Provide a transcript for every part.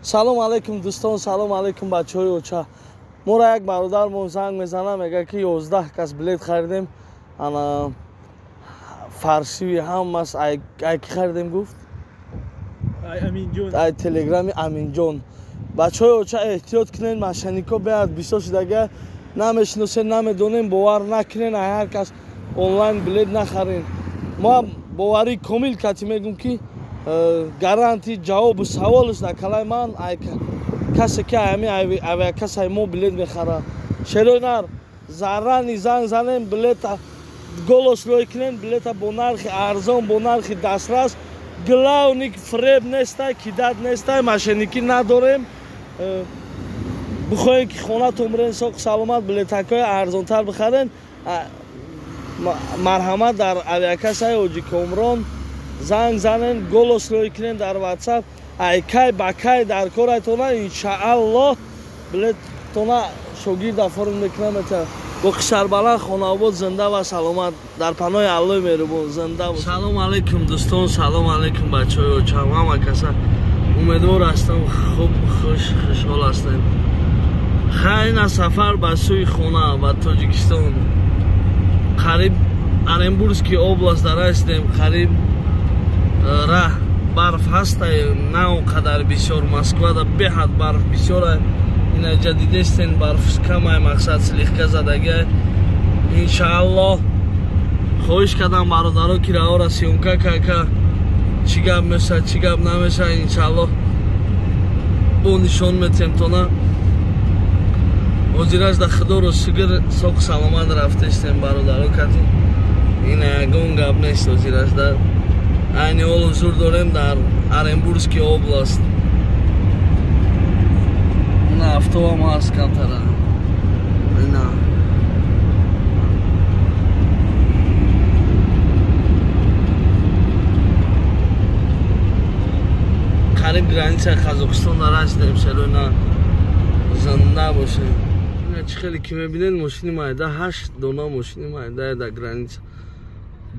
салом алейкум дӯстон, салом алейкум бачаҳои оча. Мора як бародармон занг мезана, мега ки 11 кас билет харидем. Ана фаршиви ҳамас ай ки харидем гуфт? Ай Аминҷон. Ай телеграми Аминҷон. Бачаҳои оча эҳтиёт кунен, мошеннико беяд бисёр шудага намешиносен, намедонем, бовар накунен, ай ҳар кас онлайн билет нахарен. Мо боварӣ комил кати мегӯм ки гаранти ҷавобу саволаш дар калаи ман касе ки ами авиакасаи мо билет мехара. Шерои нар заррани занг занем, билета голос рой кунен, билета бо нархи арзон, бо нархи дастрас, главник фреб нестай, кидат нестай, мошенники надорем. Бихоҳем ки хонатон бирен соқ саломат, билетакҳои арзонтар бихарен. Марҳамат дар авиакасаи Ҳоҷи Комрон занг занен, голос рой кунен дар WhatsApp. Айкай бакай дар корайтона иншааллоҳ билеттона шогирд оформ мекунам. бо Қишарбаланд Хонаобод зинда ва саломат дар паноҳи Аллоҳи меҳрубон зинда бошед. Салом алейкум дӯстон, салом алейкум бачаҳои оча. ҳама каса умедвор ҳастам хуб хушҳол ҳастем. хайна сафар ба сӯи хона ба Тоҷикистон. қариб Оренбургский област дар ҳастем. қариб раҳ барф ҳастай, на он қадар бисёр. Москвада беҳад барф бисёр. ина ҷадидестен барф камай, мақсад слегка задагай. Иншааллоҳ хоҳиш кардам бародаро ки раҳора сёмка кака чӣ гап меша, чӣ гап намеша. иншааллоҳ бо нишон метем тона ҳозираш да худоро шукр соқ саломат рафтестем бародаро кати. ина ягон гап нест. ҳозираш да айни ҳол ҳузур дорем дар Оренбургский област. ина автобам ҳаст камтара. ина қариб границаи Қазоқистон дар ҳастем. шероина зинда бошем. ина чӣ хеле ки мебинед мошини майда 8 дона мошини майдае дар граница.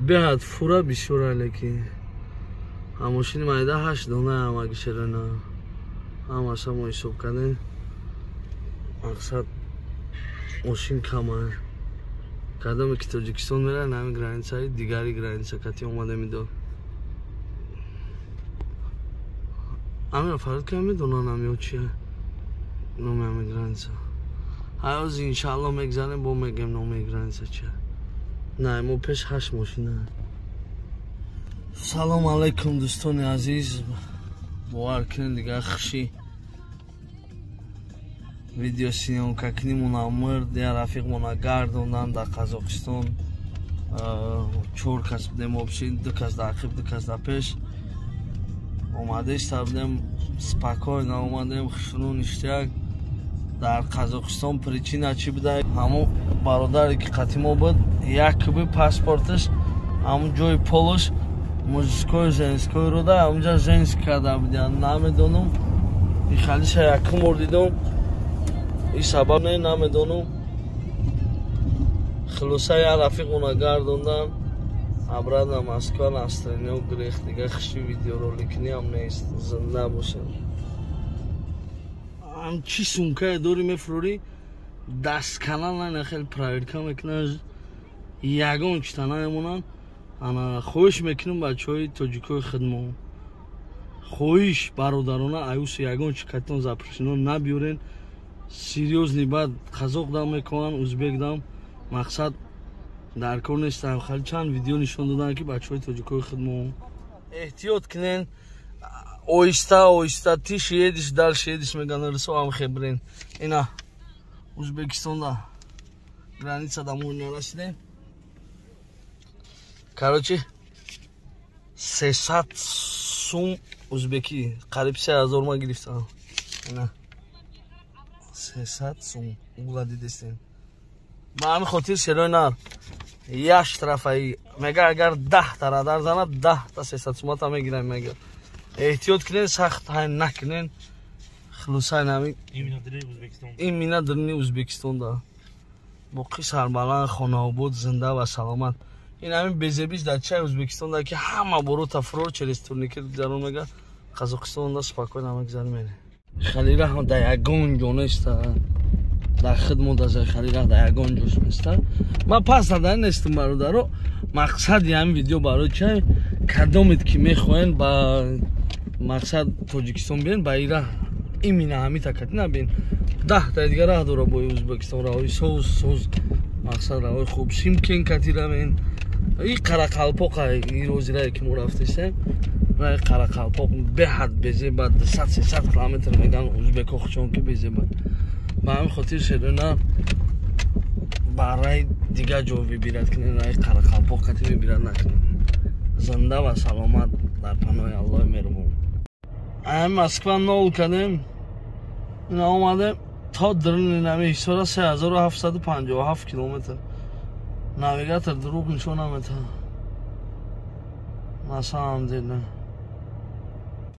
беҳад фура бисёра лекин мошини майда 8 дона ҳамаги шероина. ҳамаша мо ҳисоб кардем. мақсад мошин камае. кадаме ки Тоҷикистон мераем ҳами границаи дигари граница кати омаде медод. амиро фарод ка медонан амио чие номи ҳами граница. ҳаёз иншааллоҳ мегзанем бо мегем номи граница чие. на мо пеш 8 мошина. салом алейкум дӯстони азиз. бовар кунед дигар хуши видео сиёмка кунimона мурд я рафиқмона гардондан дар Қазоқистон. 4 кас будем обшид, 2 кас дар ақиб, 2 кас дар пеш. омаде истабудем спокойно омадем хушрун иштияк. дар Қазоқистон причина чӣ буда? ҳамон бародаре ки қатимо буд, якби паспорташ ҳамон ҷои полош мужской женской рода ҳамонҷа женский карда будиан. намедонам и халиша якум бор дидам. и сабаб не намедонам. хулоса я рафиқона гардондан обратно Москва настроение грех. дига хуши видеороликни ҳам нест. зинда бошем. чӣ сумкае дори мефурори дастканал на хеле проверка мекунад. ягон чита намемонанд. ана хоҳиш мекунам бачаҳои тоҷикои хидмо, хоҳиш бародарона аюси ягон чи катон запрещено набиёрен. серьёзный бад қазоқ дам мекунанд, узбек дам. мақсад дар кор нестам. хали чанд видео нишон доданд ки бачаҳои тоҷикои хидмо эҳтиёт кунен. оҳиста оҳиста тиш едиш дальше едиш меган рисоам хебрен. ина узбекистонда границада мо нарасидем. короче 300 сум узбекӣ қариб 3000 ма гирифтам. ина 300 сум угладидестем. ба ҳамин хотир шерои нар як штрафаи мега агар 10 та радар занад 10 та 300 сумата мегирам. мега эҳтиёт кунен, сахт ҳайн накунен. хулосаи ҳамин ин мина дирни Узбекистон да бо Қишарбаланд Хонаобод зинда ва саломат. ин ҳамин безебиш дар чай Узбекистон да ки ҳама борота фурор через турникет гузарон мега. Қазоқистон да спокойно мегзарим. халира да ягон ҷо неста дар хидмат аз халира да ягон ҷош неста ман пас дадан нестам бародаро мақсади ҳамин видео барои чай кадомед ки мехоҳен ба мақсад тоҷикистон биен ба ира имина ҳамита катина бин 10 та дигар раҳ дора бо ӯзбекистон раҳои соз мақсад раҳои хуб шимкен катира мен и қарақалпоқ ирозирае ки мо рафтесем раҳи қарақалпоқ беҳад безебад 100-300 километр меган ӯзбеко хучон ки безебад ба ҳамин хотир шерона ба раҳи дигар ҷо бибирад кинен раҳи қарақалпоқ кати бибирад накунем зинда ва саломат дар паноҳи аллоҳи меҳрубон ҳамин москва нол кардем ина омадем то дрнинами ҳисора 3757 километр навигатор дурӯғ нишон намета на самом деле